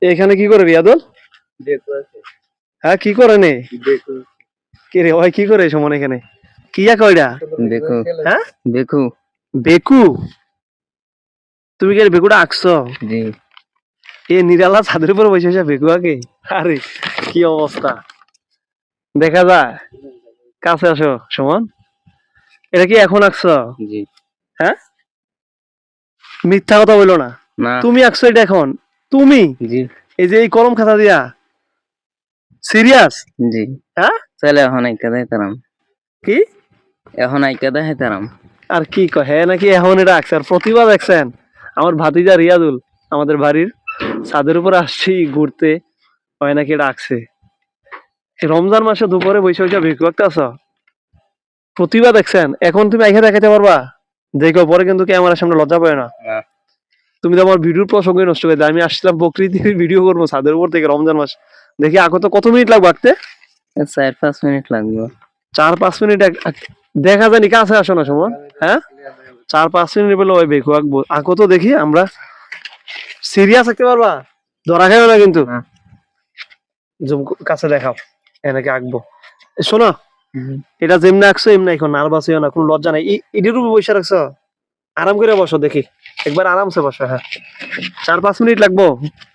এখানে কি করে রিয়াদুল? হ্যাঁ কি করে নে? কি রে ভাই কি করে সমান এখানে? কি কয়টা? দেখো হ্যাঁ দেখো বেকু। তুমি কি বেকুটা আঁকছো? জি এ নিরালা ছাদের উপর বসে বসে বেকু আঁকে? আরে কি অবস্থা দেখা যায়। কাছে আসো সমান। এটা কি এখন আঁকছো? জি হ্যাঁ মিথ্যা কথা বললো না। না তুমি আঁকছো এটা এখন? তুমি জি এই যে এই কলম খাতা দিয়া সিরিয়াস? জি হ্যাঁ চলে এখন আইকা দেখাতাম কি এখন আইকা দেখাতাম আর কি কহে নাকি এখন এটা আঁকছে আর প্রতিভা দেখছেন আমার ভাতিজা রিয়াদুল আমাদের বাড়ির ছাদের উপর আসছি ঘুরতে হয় নাকি এটা আঁকছে এই রমজান মাসে দুপুরে বসে বসে ভিক্ষু আঁকতেছ প্রতিভা দেখছেন এখন তুমি এখানে দেখাতে পারবা দেখো পরে কিন্তু ক্যামেরার সামনে লজ্জা পায় না না তুমি তো আমার ভিডিওর প্রসঙ্গে নষ্ট করে দিলে আমি আসছিলাম প্রকৃতির ভিডিও করবো ছাদের উপর থেকে রমজান মাস দেখি আঁকো তো কত মিনিট লাগবে আঁকতে 4-5 মিনিট লাগবে 4-5 মিনিট দেখা যায়নি কাছে আসো না সময় হ্যাঁ 4-5 মিনিট বলে ওই বেকু আঁকবো আঁকো তো দেখি আমরা সিরিয়াস আঁকতে পারবা ধরা খাবে না কিন্তু না জুম কাছে দেখাও এনেকে আঁকবো শোনো এটা যেমনি আঁকছো এমনি এখন নার্ভাস হইও না কোনো লজ্জা নাই এটির উপর বসে রাখছো আরাম করে বসো দেখি একবার আরামসে বসো হ্যাঁ 4-5 মিনিট লাগবো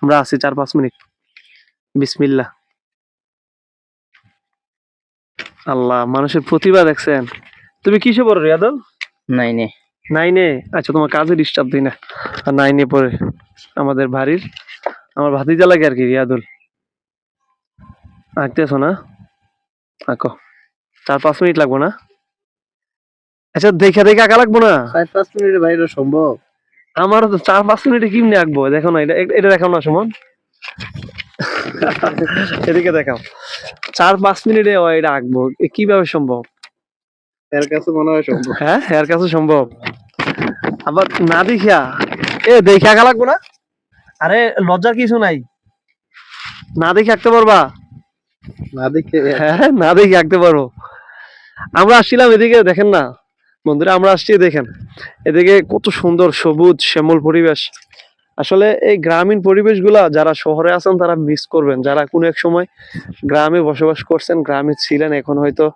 আমরা আছি 4-5 মিনিট বিসমিল্লাহ আল্লাহ মানুষের প্রতিভা দেখছেন তুমি কিসে পড়ো রিয়াদুল নাই নে নাইনে আচ্ছা তোমার কাজে ডিস্টার্ব দিই না আর নাইনে পড়ে আমাদের বাড়ির আমার ভাতিজা লাগে আর কি রিয়াদুল আঁকতেছো না আঁকো 4-5 মিনিট লাগবো না আচ্ছা দেখে দেখে আঁকা লাগবো না 4-5 মিনিটের বাইরে সম্ভব আমারও তো 4-5 মিনিটে কেমনি আঁকবো দেখো না এটা দেখাও না সুমন এদিকে দেখাও 4-5 মিনিটে ও এটা আঁকবো কিভাবে সম্ভব এর কাছে মনে হয় সম্ভব হ্যাঁ এর কাছে সম্ভব আবার না দেখিয়া দেখে আঁকা লাগবো না আরে লজ্জার কিছু নাই না দেখে আঁকতে পারবা না দেখে হ্যাঁ না দেখে আঁকতে পারবো আমরা আসছিলাম এদিকে দেখেন না বন্ধুরা আমরা আসছি দেখেন এদিকে কত সুন্দর সবুজ শ্যামল পরিবেশ আসলে এই গ্রামীণ পরিবেশগুলা যারা শহরে আছেন তারা মিস করবেন যারা কোনো এক সময় গ্রামে বসবাস করছেন গ্রামে ছিলেন এখন হয়তো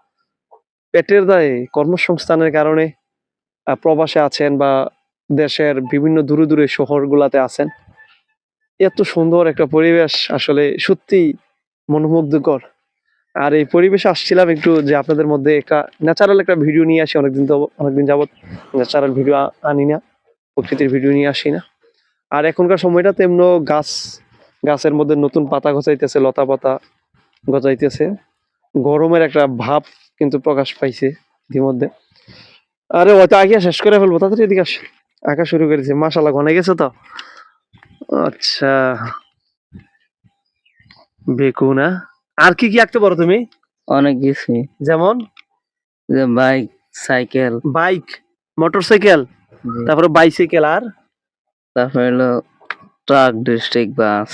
পেটের দায়ে কর্মসংস্থানের কারণে প্রবাসে আছেন বা দেশের বিভিন্ন দূরে দূরে শহরগুলাতে আছেন এত সুন্দর একটা পরিবেশ আসলে সত্যি মনোমুগ্ধকর আর এই পরিবেশে আসছিলাম একটু যে আপনাদের মধ্যে একটা ন্যাচারাল একটা ভিডিও নিয়ে আসি অনেকদিন যাবত ন্যাচারাল ভিডিও আনি না প্রকৃতির ভিডিও নিয়ে আসি না আর এখনকার সময়টা তেমন গাছের মধ্যে নতুন পাতা গজাইতেছে লতা পাতা গজাইতেছে গরমের একটা ভাব কিন্তু প্রকাশ পাইছে ইতিমধ্যে আরে হয়তো আগে শেষ করে ফেলবো তাড়াতাড়ি এদিকে আস আঁকা শুরু করেছে মাশাআল্লাহ ঘনে গেছে তো আচ্ছা বেকু না আর কি কি আঁকতে পারো তুমি অনেক কিছু যেমন যে বাইক সাইকেল বাইক মোটরসাইকেল তারপরে বাইসাইকেল আর তারপর হলো truck district bus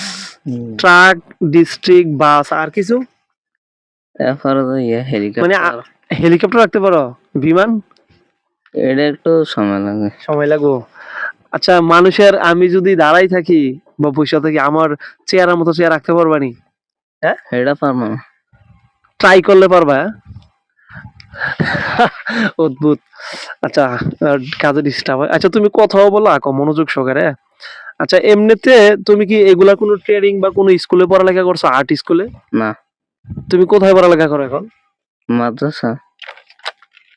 truck district bus আর কিছু তারপরে তো মানে হেলিকপ্টার হেলিকপ্টার রাখতে পারো বিমান এটা একটু সময় লাগে সময় লাগবো আচ্ছা মানুষের আমি যদি দাঁড়াই থাকি বা বসে থাকি আমার চেয়ারের মতো চেয়ার রাখতে পারবা নি হ্যাঁ এটা পারবো ট্রাই করলে পারবা অদ্ভুত আচ্ছা কাজে ডিস্টার্ব হয় আচ্ছা তুমি কথাও বলো আঁকো মনোযোগ সহকারে আচ্ছা এমনিতে তুমি কি এগুলা কোনো ট্রেনিং বা কোনো স্কুলে পড়ালেখা করছো আর্ট স্কুলে না তুমি কোথায় পড়ালেখা করো এখন মাদ্রাসা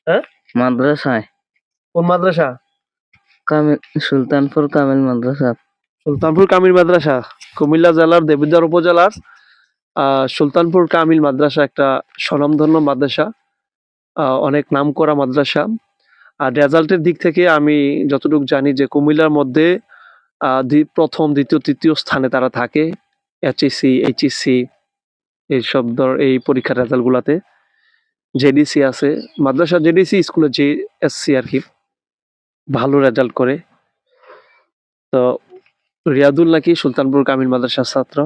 হ্যাঁ মাদ্রাসায় কোন মাদ্রাসা কামিল সুলতানপুর কামিল মাদ্রাসা সুলতানপুর কামিল মাদ্রাসা কুমিল্লা জেলার দেবিদ্বার উপজেলার সুলতানপুর কামিল মাদ্রাসা একটা স্বনামধন্য মাদ্রাসা অনেক নামকরা মাদ্রাসা আর রেজাল্টের দিক থেকে আমি যতটুকু জানি যে কুমিল্লার মধ্যে প্রথম দ্বিতীয় তৃতীয় স্থানে তারা থাকে এইচএসসি এইচএসসি এইসব এই পরীক্ষার রেজাল্ট গুলাতে জেডিসি আছে মাদ্রাসা জেডিসি স্কুলে জেএসসি আর কি ভালো রেজাল্ট করে তো রিয়াদুল নাকি সুলতানপুর কামিল মাদ্রাসার ছাত্র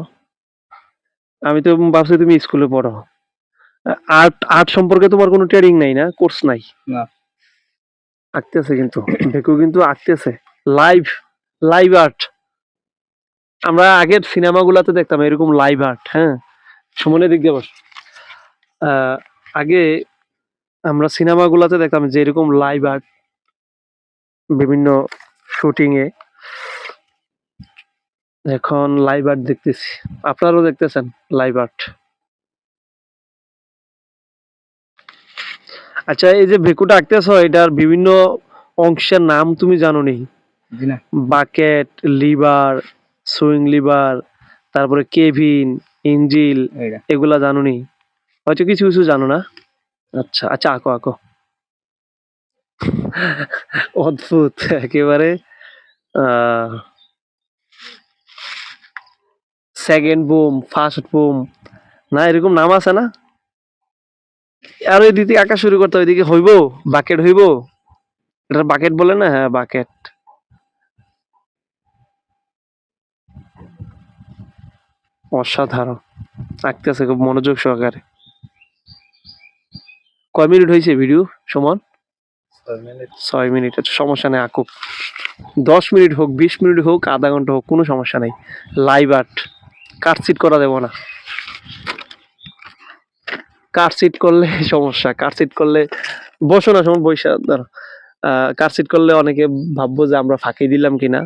আমি তো ভাবছি তুমি স্কুলে পড়ো আর্ট আর্ট সম্পর্কে তোমার কোনো ট্রেনিং নাই না কোর্স নাই না আঁকতেছে কিন্তু দেখো কিন্তু আঁকতেছে লাইভ লাইভ আর্ট আমরা আগের সিনেমাগুলোতে দেখতাম এরকম লাইভ আর্ট, হ্যাঁ, সুমনের দিক দিয়ে বস। আগে আমরা সিনেমাগুলোতে দেখতাম যে এরকম লাইভ আর্ট বিভিন্ন শুটিং এ, এখন লাইভ আর্ট দেখতেছি, আপনারাও দেখতেছেন লাইভ আর্ট। আচ্ছা, এই যে ভেকুটা আঁকতেছো এটার বিভিন্ন অংশের নাম তুমি জানো নি? জি না। বাকেট, লিভার, সুইং লিভার, তারপরে কেভিন, ইঞ্জিল, এইটা এগুলা জানো নি? হয়তো কিছু কিছু জানো না। আচ্ছা আচ্ছা, আঁকো আঁকো। অদ্ভুত একেবারে। সেকেন্ড বুম, ফার্স্ট বুম, না এরকম নাম আছে না? আর ওই দিকে আঁকা শুরু করতে, ওইদিকে হইব বাকেট হইব, এটা বাকেট বলে না? হ্যাঁ বাকেট। অসাধারণ আঁকতেছে খুব মনোযোগ সহকারে। কয় মিনিট হয়েছে ভিডিও সুমন? 6 মিনিট। আচ্ছা সমস্যা নেই, আঁকুক। 10 মিনিট হোক, 20 মিনিট হোক, আধা ঘন্টা হোক, কোনো সমস্যা নেই। লাইভ আর্ট, কাটসিট করা দেবো না। কাটসিট করলে সমস্যা, কাটসিট করলে বসো না সময় বৈশা ধরো। কাটসিট করলে অনেকে ভাববো যে আমরা ফাঁকি দিলাম কিনা,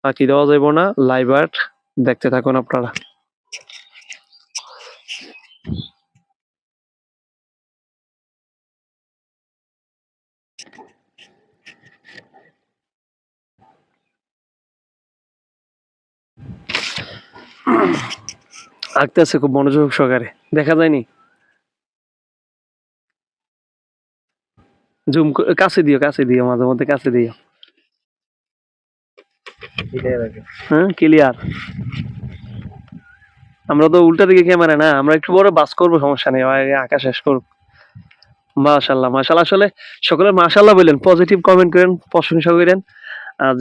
ফাঁকি দেওয়া যাবো না। লাইভ আর্ট দেখতে থাকুন আপনারা। আঁকতেছে খুব মনোযোগ সহকারে, দেখা যায়নি? জুম কাছে দিও, কাছে দিও, মাঝে মধ্যে কাছে দিও। হ্যাঁ ক্লিয়ার। আমরা তো উল্টা দিকে ক্যামেরা না, আমরা একটু বড় বাস করবো, সমস্যা নেই, আগে আঁকা শেষ করব। মাশাল্লাহ মাশাল্লাহ, আসলে সকলে মাশাল্লাহ বললেন, পজিটিভ কমেন্ট করেন, প্রশংসা করেন,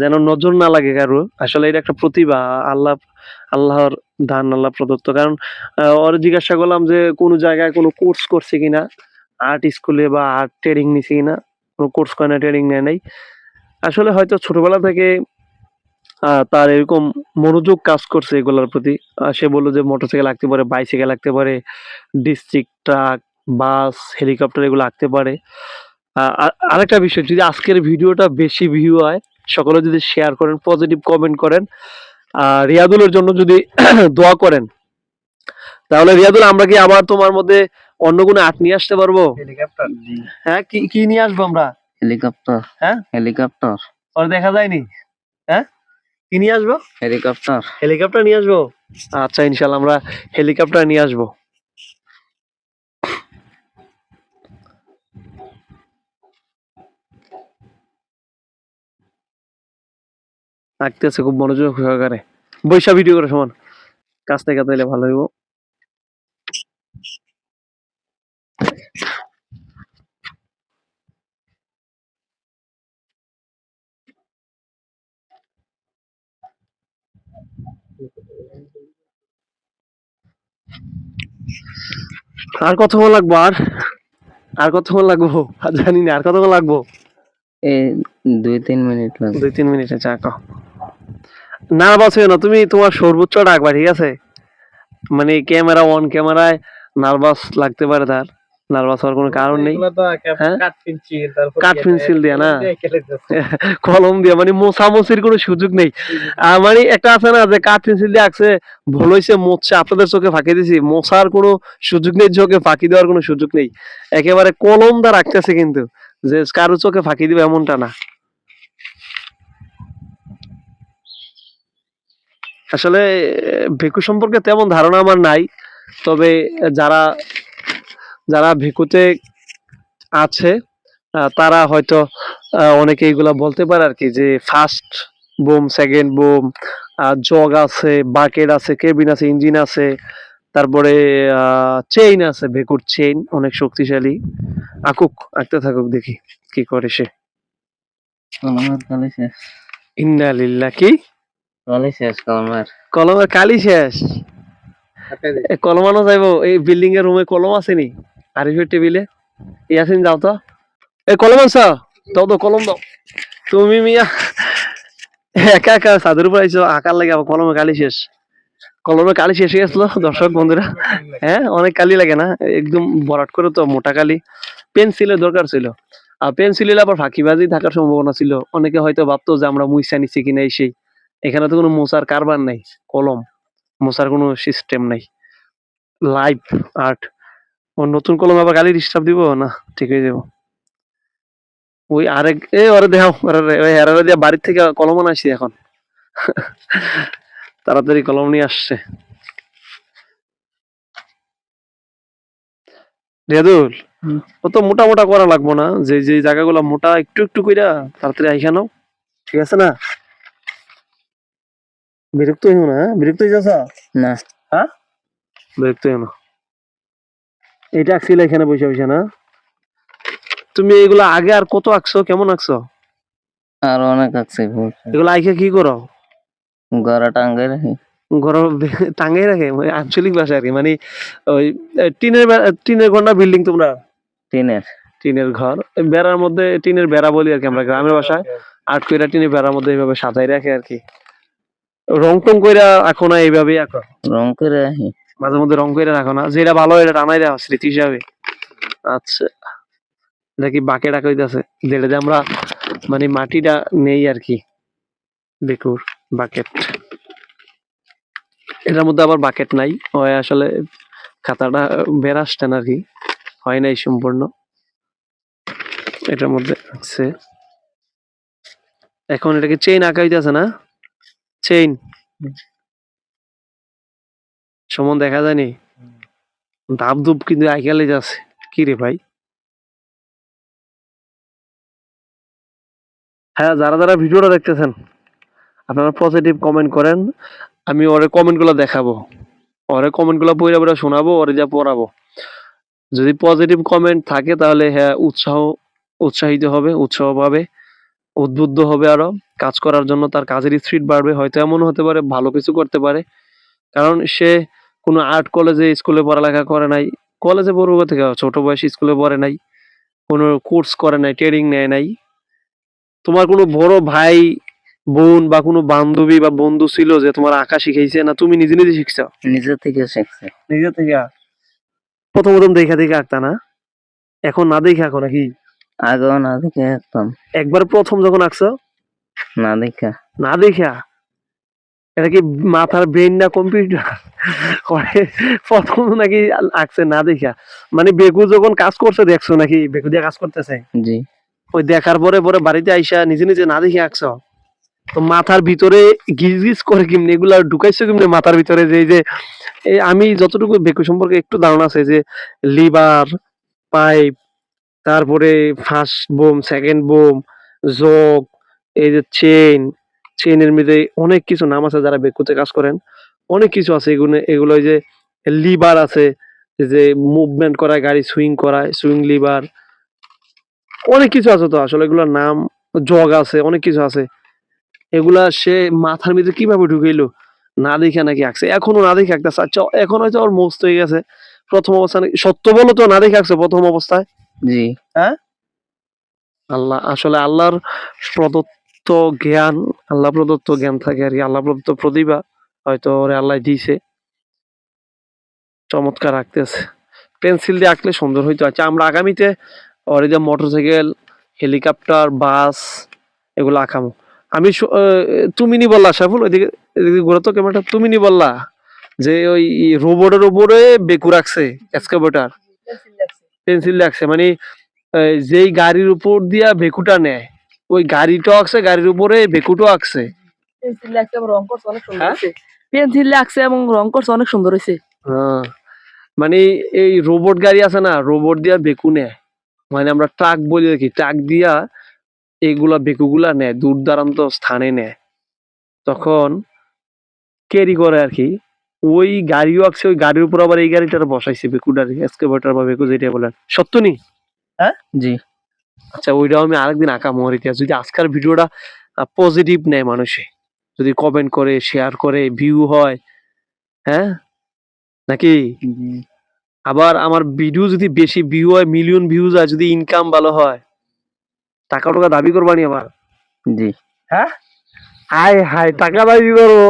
যেন নজর না লাগে কারো। আসলে এটা একটা প্রতিভা, আল্লাহ আল্লাহর দান, আল্লাহ প্রদত্ত। কারণ ওর জিজ্ঞাসা করলাম যে কোনো জায়গায় কোনো কোর্স করছে কিনা, আর্ট স্কুলে বা আর্ট ট্রেনিং নিছে কিনা, কোনো কোর্স করে না, ট্রেনিং নেয় নাই। আসলে হয়তো ছোটবেলা থেকে তার এরকম মনোযোগ কাজ করছে এগুলোর প্রতি। সে বলল যে মোটরসাইকেল আঁকতে পারে, বাইসাইকেল আঁকতে পারে, ডিস্ট্রিক্ট ট্রাক, বাস, হেলিকপ্টার এগুলো আঁকতে পারে। আরেকটা বিষয়, যদি আজকের ভিডিওটা বেশি ভিউ হয়, সকলে যদি শেয়ার করেন, পজিটিভ কমেন্ট করেন, রিয়াদুলের জন্য যদি দোয়া করেন, তাহলে রিয়াদুল আমরা কি আবার তোমার মধ্যে অন্য কোনো আর্ট নিয়ে আসতে পারবো? হেলিকপ্টার। জি। হ্যাঁ, কি কি নিয়ে আসবো আমরা? হেলিকপ্টার। হ্যাঁ, হেলিকপ্টার। ওর দেখা যায়নি। হ্যাঁ, কি নিয়ে আসবো? হেলিকপ্টার। হেলিকপ্টার নিয়ে আসবো। আচ্ছা ইনশাল্লাহ আমরা হেলিকপ্টার নিয়ে আসবো। আঁকতেছে খুব মনোযোগ সহকারে, বৈশা ভিডিও করে সমান, কাছ থেকে তাইলে ভালো হইব। আর কতক্ষণ লাগবো? আর কতক্ষণ লাগবো? আর জানি না আর কতক্ষণ লাগবো। এই 2-3 মিনিট লাগবে। 2-3 মিনিট। আচ্ছা আঁকো। না বলছো না, তুমি তোমার সর্বোচ্চ রাখবা, ঠিক আছে? মানে ক্যামেরা অন ক্যামেরায় নার্ভাস লাগতে পারে, তার নার্ভাস হওয়ার কোনো কারণ নেই। হ্যাঁ, কাঠ পেন্সিল দিয়া না, কলম দিয়া, মানে মোছামুছির কোনো সুযোগ নেই। মানে একটা আছে না যে কাঠ পেন্সিল দিয়ে আঁকছে, ভুল হয়েছে, মুছছে, আপনাদের চোখে ফাঁকি দিছি, মোছার কোনো সুযোগ নেই, চোখে ফাঁকি দেওয়ার কোনো সুযোগ নেই। একেবারে কলম দা রাখতেছে, কিন্তু যে কারো চোখে ফাঁকি দিবে এমনটা না। আসলে ভেকু সম্পর্কে তেমন ধারণা আমার নাই, তবে যারা যারা ভেকুতে আছে তারা হয়তো অনেকে এগুলা বলতে পারে আর কি, যে first broom, second broom, jug আছে, বাকেট আছে, কেবিন আছে, ইঞ্জিন আছে, তারপরে চেইন আছে, ভেকুর চেইন অনেক শক্তিশালী। আঁকুক, আঁকতে থাকুক, দেখি কি করে সে। কলমের কালি শেষ। ইন্না লিল্লাহ। কি কালি শেষ কলমের? কলমের কালি শেষ? কলমানো যাইবো? এই বিল্ডিং এর রুমে কলম আসেনি? আরিফের টেবিলে ইয়াসিন যাও তো, এই কলম আনছ, দাও তো কলম দাও। তুমি মিয়া একা একা ছাদের উপর আইছো আঁকার লাগে, আবার কলমে কালি শেষ। কলমে কালি শেষ হয়ে গেছিল দর্শক বন্ধুরা। হ্যাঁ, অনেক কালি লাগে না, একদম ভরাট করে তো মোটা কালি। পেন্সিলের দরকার ছিল, আর পেন্সিলের আবার ফাঁকিবাজি থাকার সম্ভাবনা ছিল। অনেকে হয়তো ভাবতো যে আমরা মুইসা নিচ্ছি কিনা এই সেই। এখানে তো কোনো মোছার কারবার নাই, কলম মোছার কোনো সিস্টেম নাই, লাইভ আর্ট। ও নতুন কলম আবার কালি ডিস্টার্ব দিব না, ঠিক হয়ে যাবো। ওই আরেক ওরে দেখাও, ওই হেরারে দিয়া বাড়ির থেকে কলম আনা আসছি এখন। তাড়াতাড়ি কলম নিয়ে আসছে রেদুল। হুম। অত মোটা মোটা করা লাগবো না, যে যে জায়গাগুলো মোটা একটু একটু কইরা তাড়াতাড়ি আইখা নাও, ঠিক আছে না? বিরক্ত হইও না, হ্যাঁ? বিরক্ত হয়ে যাচ্ছা? না, হ্যাঁ, বিরক্ত হইও না। এটা আঁকছিল এখানে বসে বসে না? তুমি এগুলো আগে আর কত আঁকছো, কেমন আঁকছো? আর অনেক আঁকছি বলছে। এগুলো আঁকে কি করো? গড়া টাঙ্গাই রাখি। ঘর টাঙ্গাই রাখে, মানে আঞ্চলিক ভাষা আর কি, মানে ওই টিনের ঘর না বিল্ডিং তোমরা? টিনের। টিনের ঘর, বেড়ার মধ্যে টিনের বেড়া বলি আর কি আমরা গ্রামের ভাষায়। আট কইরা টিনের বেড়ার মধ্যে এইভাবে সাজাই রাখে আর কি। রং টং কইরা রাখো না, এইভাবেই আঁকো? রং করে রাখি। মাঝে মধ্যে রং কইরা রাখো না? যেটা ভালো এটা টানাই রাখো স্মৃতি হিসাবে। আচ্ছা, এটা কি বাকেট আঁকা হইতাছে, যেটা দিয়ে আমরা মানে মাটিটা নেই আর কি, বেকুর বাকেট। এটার মধ্যে আবার বাকেট নাই, হয় আসলে খাতাটা বের আসছে না আর কি, হয় নাই সম্পূর্ণ। এটার মধ্যে আছে এখন, এটাকে চেইন আঁকা হইতাছে না? চেইন সমান দেখা যায়নি, ধাপ ধুপ কিন্তু আইকালে যাচ্ছে। কি রে ভাই? হ্যাঁ, যারা যারা ভিডিওটা দেখতেছেন আপনারা পজিটিভ কমেন্ট করেন, আমি ওরে কমেন্ট গুলো দেখাবো, ওরে কমেন্ট গুলো পড়ে পড়ে শোনাবো, ওরে যা পড়াবো। যদি পজিটিভ কমেন্ট থাকে তাহলে হ্যাঁ উৎসাহিত হবে, উৎসাহ পাবে, উদ্বুদ্ধ হবে আরো কাজ করার জন্য, তার কাজের স্পিড বাড়বে। হয়তো এমন হতে পারে ভালো কিছু করতে পারে, কারণ সে কোনো আর্ট কলেজে স্কুলে পড়ালেখা করে নাই। কলেজে পড়বো থেকে, ছোট বয়সে স্কুলে পড়ে নাই, কোনো কোর্স করে নাই, ট্রেনিং নেয় নাই। তোমার কোনো বড় ভাই বোন বা কোনো বান্ধবী বা বন্ধু ছিল যে তোমার আঁকা শিখাইছে, না তুমি নিজে নিজে শিখছো? নিজে থেকে শিখছি। নিজে থেকে প্রথম প্রথম দেখা দেখে আঁকতা না? এখন না দেখে আঁকো নাকি? আগেও না দেখে আঁকতাম। একবার প্রথম যখন আঁকছো না দেখা। না দেখা, এটা কি মাথার ব্রেন না কম্পিউটার? প্রথম নাকি আঁকছে না দেখা? মানে বেকু যখন কাজ করছে দেখছো নাকি, বেকু দিয়ে কাজ করতেছে, জি। ওই দেখার পরে পরে বাড়িতে আইসা নিজে নিজে না দেখে আঁকছো? তো মাথার ভিতরে গিজ গিজ করে কেমনি এগুলা ঢুকাইছো কেমনি মাথার ভিতরে, যে এই যে আমি যতটুকু বেকু সম্পর্কে একটু ধারণা আছে, যে লিভার, পাইপ, তারপরে first bomb, second bomb, jug, এই যে চেইনের মধ্যে অনেক কিছু নাম আছে, যারা বেকুতে কাজ করেন অনেক কিছু আছে। এগুলো এগুলো ওই যে লিভার আছে, যে মুভমেন্ট করায়, গাড়ি সুইং করায়, সুইং লিভার, অনেক কিছু আছে তো আসলে এগুলোর নাম। জগ আছে, অনেক কিছু আছে। এগুলা সে মাথার মধ্যে কিভাবে ঢুকাইলো, না দেখে নাকি আঁকছে? এখনো না দেখে আঁকতেছে। আচ্ছা, এখন হয়তো ওর মস্ত হয়ে গেছে। প্রথম অবস্থায় সত্য বলো তো, না দেখে আঁকছে প্রথম অবস্থায়? জি। হ্যাঁ, আল্লাহ আসলে আল্লাহর প্রদত্ত জ্ঞান, আল্লাহ প্রদত্ত জ্ঞান থাকে আর কি, আল্লাহ প্রদত্ত প্রতিভা হয়তো ওরে আল্লাহ দিয়েছে, চমৎকার আঁকতেছে। পেন্সিল দিয়ে আঁকলে সুন্দর হইতো। আচ্ছা, আমরা আগামীতে ওর যে মোটরসাইকেল, হেলিকপ্টার, বাস এগুলো আঁকামো। আমি তুমি নি বললা সাইফুল, ওইদিকে এদিকে ঘোরা তো ক্যামেরাটা, তুমি নি বললা যে ওই রোবটের উপরে বেকু রাখছে, এক্সকাভেটর পেন্সিল রাখছে, মানে যেই গাড়ির উপর দিয়া বেকুটা নেয়, ওই গাড়িটাও আঁকছে, গাড়ির উপরে বেকুটাও আঁকছে। পেন্সিল লাগছে এবং রং করছে অনেক সুন্দর হ্যাঁ? হয়েছে। পেন্সিল লাগছে এবং রং করছে অনেক সুন্দর হয়েছে। হ্যাঁ, মানে এই রোবট গাড়ি আছে না, রোবট দিয়া বেকু নেয়, মানে আমরা ট্রাক বলি আর কি, ট্রাক দিয়া এইগুলা বেকুগুলা নেয়, দূর দূরান্ত স্থানে নেয়, তখন ক্যারি করে আর কি। ওই গাড়িও আছে, ওই গাড়ির উপর আবার এই গাড়িটার বসাইছে, বেকুটার এক্সকাভেটর বা বেকু যেটা বলেন, সত্য নি? হ্যাঁ, জি। আচ্ছা, ওইটাও আমি আরেকদিন আঁকা মরিতে। যদি আজকের ভিডিওটা পজিটিভ নেয় মানুষে, যদি কমেন্ট করে, শেয়ার করে, ভিউ হয়, হ্যাঁ নাকি? আবার আমার ভিডিও যদি বেশি ভিউ হয়, মিলিয়ন ভিউজ হয়, যদি ইনকাম ভালো হয়, টাকা টাকা দাবি করবানি আবার? জি। হ্যাঁ, হাই হাই টাকা দাবি করবো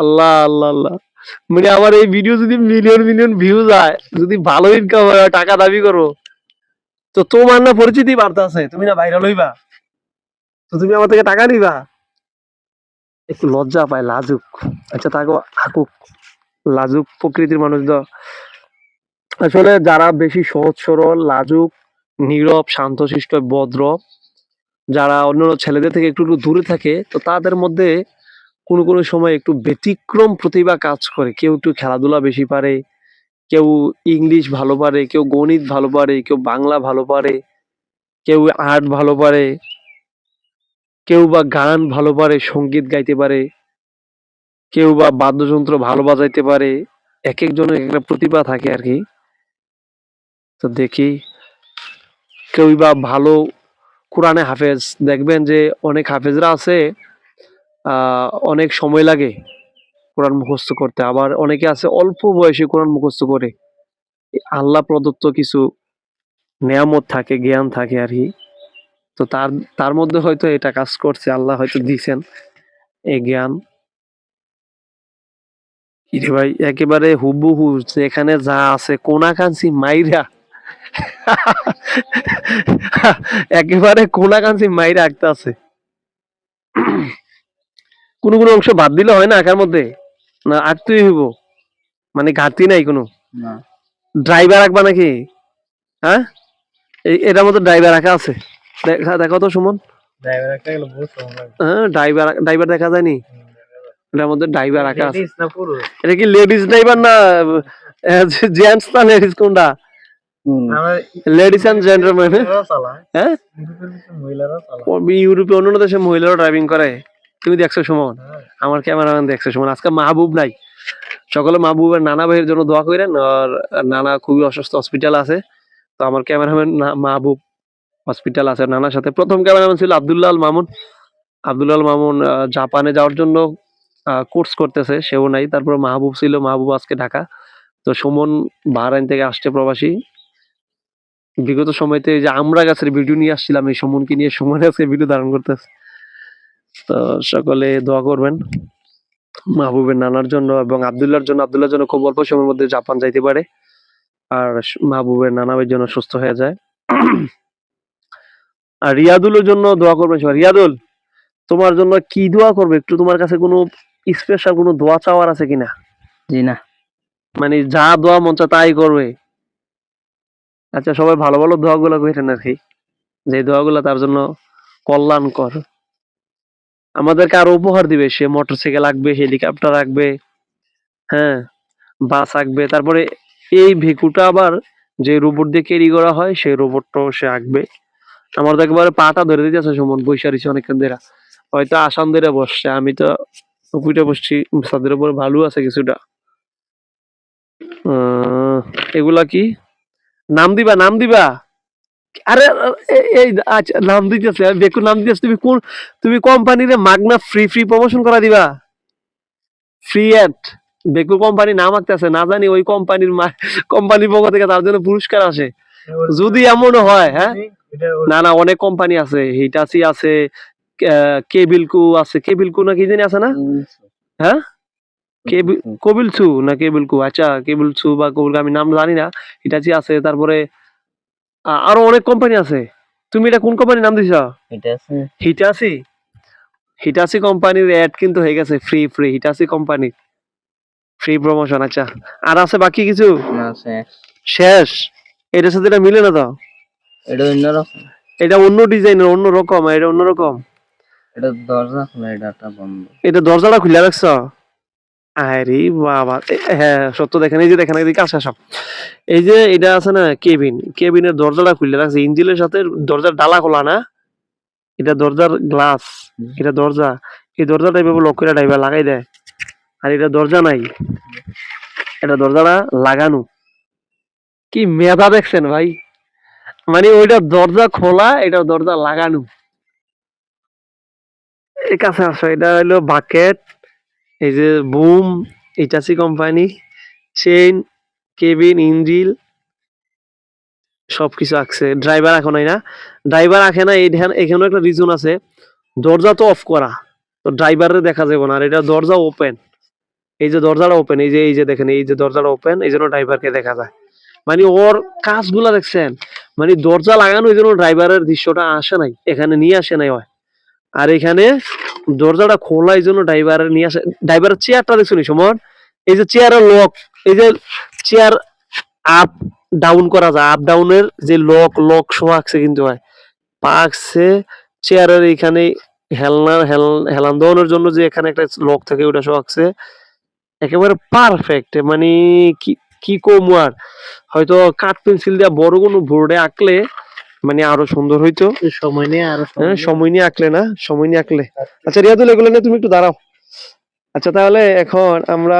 আল্লাহ আল্লাহ আল্লাহ মানে আমার এই ভিডিও যদি মিলিয়ন মিলিয়ন ভিউ যায়, যদি ভালো ইনকাম হয়, টাকা দাবি করো, তো তোমার না পরিচিতি বার্তা আছে, তুমি না ভাইরাল হইবা, তো তুমি আমার থেকে টাকা নিবা। একটু লজ্জা পায়, লাজুক। আচ্ছা তাকে থাকুক, লাজুক প্রকৃতির মানুষ তো। আসলে যারা বেশি সহজ সরল, লাজুক, নীরব, শান্তশিষ্ট, ভদ্র, যারা অন্য ছেলেদের থেকে একটু একটু দূরে থাকে, তো তাদের মধ্যে কোনো কোনো সময় একটু ব্যতিক্রম প্রতিভা কাজ করে। কেউ একটু খেলাধুলা বেশি পারে, কেউ ইংলিশ ভালো পারে, কেউ গণিত ভালো পারে, কেউ বাংলা ভালো পারে, কেউ আর্ট ভালো পারে, কেউ বা গান ভালো পারে, সঙ্গীত গাইতে পারে, কেউ বা বাদ্যযন্ত্র ভালো বাজাইতে পারে। এক একজনের এক একটা প্রতিভা থাকে আর কি। তো দেখি, কেউ বা ভালো কোরআনে হাফেজ, দেখবেন যে অনেক হাফেজরা আছে, অনেক সময় লাগে কোরআন মুখস্থ করতে, আবার অনেকে আছে অল্প বয়সে কোরআন মুখস্থ করে। আল্লাহ প্রদত্ত কিছু নেয়ামত থাকে, জ্ঞান থাকে আর কি। তো তার তার মধ্যে হয়তো এটা কাজ করছে, আল্লাহ হয়তো দিছেন এই জ্ঞান। ইরে ভাই একেবারে হুবহু এখানে যা আছে কোনাকাঞ্চি মাইরা একেবারে কোনাকাঞ্চি মাইরা আঁকতে আছে। কোনো কোনো অংশ বাদ দিলে হয় না আঁকার মধ্যে, না আঁকতেই হইব, মানে ঘাটতি নাই কোনো। না ড্রাইভার আঁকবা নাকি? হ্যাঁ, এটার মধ্যে ড্রাইভার আঁকা আছে, দেখো তো সুমন। ড্রাইভার একটা গেলে বহুত সময় লাগবে। হ্যাঁ ড্রাইভার ড্রাইভার দেখা যায়নি, এটার মধ্যে ড্রাইভার আঁকা আছে। লেডিস না পুরুষ? এটা কি লেডিস ড্রাইভার না জেন্টস না লেডিস কোনটা? আমরা লেডিস এন্ড জেন্টলম্যান। মহিলারাও চালায়, হ্যাঁ ইউরোপের কিছু মহিলারাও চালায়। ইউরোপে অন্যান্য দেশে মহিলারা ড্রাইভিং করে, তুমি দেখছো সুমন? হ্যাঁ। আমার ক্যামেরাম্যান দেখছো সুমন? আজকে মাহবুব নাই, সকলে মাহবুবের নানা ভাইয়ের জন্য দোয়া করেন। আর নানা খুবই অসুস্থ, হসপিটাল আছে। তো আমার ক্যামেরাম্যান মাহবুব হসপিটাল আছে নানার সাথে। প্রথম ক্যামেরাম্যান ছিল আব্দুল্লাহ আল মামুন। আব্দুল্লাহ আল মামুন জাপানে যাওয়ার জন্য কোর্স করতেছে, সেও নাই। তারপর মাহবুব ছিল, মাহবুব আজকে ঢাকা। তো সুমন বাহরাইন থেকে আসছে প্রবাসী। বিগত সময়তে এই যে আমরা গাছের ভিডিও নিয়ে আসছিলাম, এই সুমনকে নিয়ে সুমন আজকে ভিডিও ধারণ করতেছে। তো সকলে দোয়া করবেন মাহবুবের নানার জন্য এবং আব্দুল্লাহর জন্য। আব্দুল্লাহর জন্য খুব অল্প সময়ের মধ্যে জাপান যাইতে পারে, আর মাহবুবের নানা ভাইয়ের জন্য সুস্থ হয়ে যায়। আর রিয়াদুলের জন্য দোয়া করবেন সবাই। রিয়াদুল, তোমার জন্য কি দোয়া করবে একটু, তোমার কাছে কোনো স্পেশাল কোনো দোয়া চাওয়ার আছে কিনা? জি না। মানে যা দোয়া মন চায় তাই করবে? আচ্ছা সবাই ভালো ভালো দোয়াগুলো করেন আর কি, যে দোয়াগুলো তার জন্য কল্যাণকর। আমাদেরকে আরো উপহার দিবে, সে মোটরসাইকেল আঁকবে, হেলিকপ্টার আঁকবে, হ্যাঁ বাস আঁকবে। তারপরে এই ভেকুটা আবার যে রোবট দিয়ে ক্যারি করা হয়, সেই রোবটটাও সে আঁকবে। আমার তো একেবারে পাটা ধরে দিতেছে সুমন, বৈশা রয়েছে অনেকক্ষণ ধরে, হয়তো আসাম ধরে বসছে। আমি তো উপুইটা বসছি, ছাদের উপরে ভালো আছে কিছুটা। এগুলা কি নাম দিবা? নাম দিবা? আরে এই আচ্ছা নাম দিতেছে, আমি বেকুর নাম দিতেছে। তুমি কোন, তুমি কোম্পানিরে মাগনা ফ্রি ফ্রি প্রমোশন করা দিবা? ফ্রি অ্যাড বেকু কোম্পানি নাম আঁকতেছে, না জানি ওই কোম্পানির কোম্পানির পক্ষ থেকে তার জন্য পুরস্কার আসে। যদি এমন হয়, হ্যাঁ না না অনেক কোম্পানি আছে, হিটাচি আছে, কেবিলকু আছে, কেবিলকু না কি জানি আছে না? হ্যাঁ কবিলছু না কেবিলকু, আচ্ছা কেবিলছু বা কবিল আমি নাম জানি না। হিটাচি আছে, তারপরে আরো অনেক কোম্পানি আছে। তুমি এটা কোন কোম্পানির নাম দিছ? এটা আছে। হিটাচি। হিটাচি কোম্পানির অ্যাড কিন্তু হয়ে গেছে free free, Hitachi company free promotion. আচ্ছা আর আছে বাকি কিছু? না শেষ। শেষ? এটার সাথে এটা মিলে না তো? এটা অন্যরকম। এটা অন্য ডিজাইনের, অন্য রকম, এটা অন্যরকম। এটা দরজা খোলা, এটা বন্ধ। এটা দরজাটা খুলে রাখছো? আরে বাবা, হ্যাঁ সত্য। দেখেন এই যে, দেখেন এদিকে আসা সব, এই যে এটা আছে না কেবিন, কেবিনের দরজাটা খুলে রাখছে, ইঞ্জিনের সাথে দরজার ডালা খোলা না, এটা দরজার গ্লাস, এটা দরজা। এই দরজাটা এভাবে লক করে ড্রাইভার লাগাই দেয়, আর এটা দরজা নাই, এটা দরজাটা লাগানো। কি মেধা দেখছেন ভাই, মানে ওইটা দরজা খোলা, এটা দরজা লাগানো। এর কাছে আসো, এটা হলো বাকেট, এই যে boom, Hitachi company, chain, cabin, engine সবকিছু আঁকছে। ড্রাইভার এখন হয় না, ড্রাইভার আঁকে না। এখানে একটা রিজন আছে, দরজা তো অফ করা, তো ড্রাইভারের দেখা যাবে না, আর এটা দরজা ওপেন। এই যে দরজাটা ওপেন, এই যে দেখেন, এই যে দরজাটা ওপেন, এই জন্য ড্রাইভারকে দেখা যায়। মানে ওর কাজগুলা দেখছেন, মানে দরজা লাগানো, এই জন্য ড্রাইভারের দৃশ্যটা আসে নাই, এখানে নিয়ে আসে নাই হয়। আর এখানে দরজাটা খোলা, এই জন্য ড্রাইভারের নিয়ে আসে। ড্রাইভারের চেয়ারটা দেখছেন সময়, এই যে চেয়ারের লক, এই যে চেয়ার আপ ডাউন করা যায়, আপ ডাউনের যে লক শো আঁকছে কিন্তু হয়, পা আঁকছে চেয়ারের এখানে, হেলান দেওয়ানোর জন্য যে এখানে একটা লক থাকে, ওটা শো আঁকছে। একেবারে পারফেক্ট, মানে কি কি কমু আর, হয়তো কাঠ পেন্সিল দিয়ে বড় কোনো বোর্ডে আঁকলে মানে আরো সুন্দর হইতো। সময় নিয়ে আরো হ্যাঁ, সময় নিয়ে আঁকলে না, সময় নিয়ে আঁকলে। আচ্ছা রিয়াদুল, এগুলো নিয়ে তুমি একটু দাঁড়াও। আচ্ছা তাহলে এখন আমরা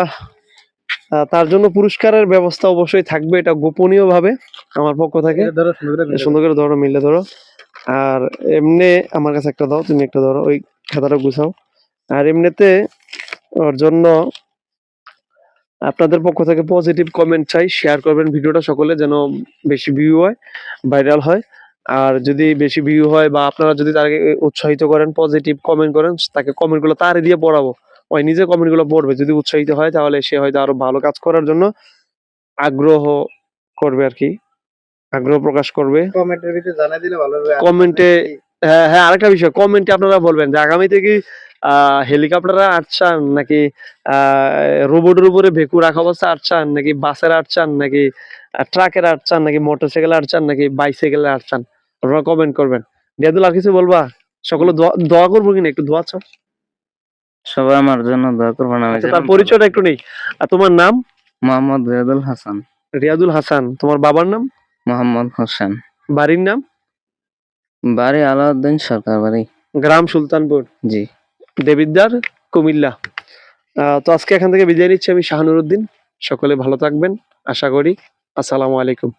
তার জন্য পুরস্কারের ব্যবস্থা অবশ্যই থাকবে, এটা গোপনীয় ভাবে আমার পক্ষ থেকে। ধরো সুন্দর করে সুন্দর করে ধরো, মিলে ধরো। আর এমনি আমার কাছে একটা দাও, তুমি একটা ধরো, ওই খাতাটা গুছাও। আর এমনিতে ওর জন্য আপনাদের পক্ষ থেকে পজিটিভ কমেন্ট চাই, শেয়ার করবেন ভিডিওটা সকলে, যেন বেশি ভিউ হয়, ভাইরাল হয়। আর যদি বেশি ভিউ হয় বা আপনারা যদি তাকে উৎসাহিত করেন, পজিটিভ কমেন্ট করেন, তাকে কমেন্টগুলো তারই দিয়ে পড়াবো, ওই নিজে কমেন্টগুলো পড়বে। যদি উৎসাহিত হয় তাহলে সে হয়তো আরো ভালো কাজ করার জন্য আগ্রহ করবে আর কি, আগ্রহ প্রকাশ করবে। কমেন্টের ভিতরে জানাই দিলে ভালো হবে। কমেন্টে, হ্যাঁ হ্যাঁ, আরেকটা বিষয়, কমেন্টে আপনারা বলবেন যে আগামীতে কি হেলিকপ্টারে আটচান, নাকি রোবটের উপরে ভেকু রাখা অবস্থা আটচান, নাকি বাসের আটচান, নাকি ট্রাকের আটচান, নাকি মোটরসাইকেল আটচান, নাকি বাইসাইকেলে আটচান, আপনারা কমেন্ট করবেন। রিয়াদুল, আর কিছু বলবা? সকলে দোয়া করবো কিনা, একটু দোয়া চাও। সবাই আমার জন্য দোয়া করবেন। আমি আচ্ছা, তার পরিচয়টা একটু নেই। আর তোমার নাম? মোহাম্মদ রিয়াদুল হাসান। রিয়াদুল হাসান। তোমার বাবার নাম? মোহাম্মদ হোসেন। বাড়ির নাম? বাড়ি আলাউদ্দিন সরকার বাড়ি। গ্রাম সুলতানপুর। জি। দেবিদ্বার, কুমিল্লা। তো আজকে এখান থেকে বিদায় নিচ্ছি আমি, শাহানুর উদ্দিন। সকলে ভালো থাকবেন আশা করি। আসসালামু আলাইকুম।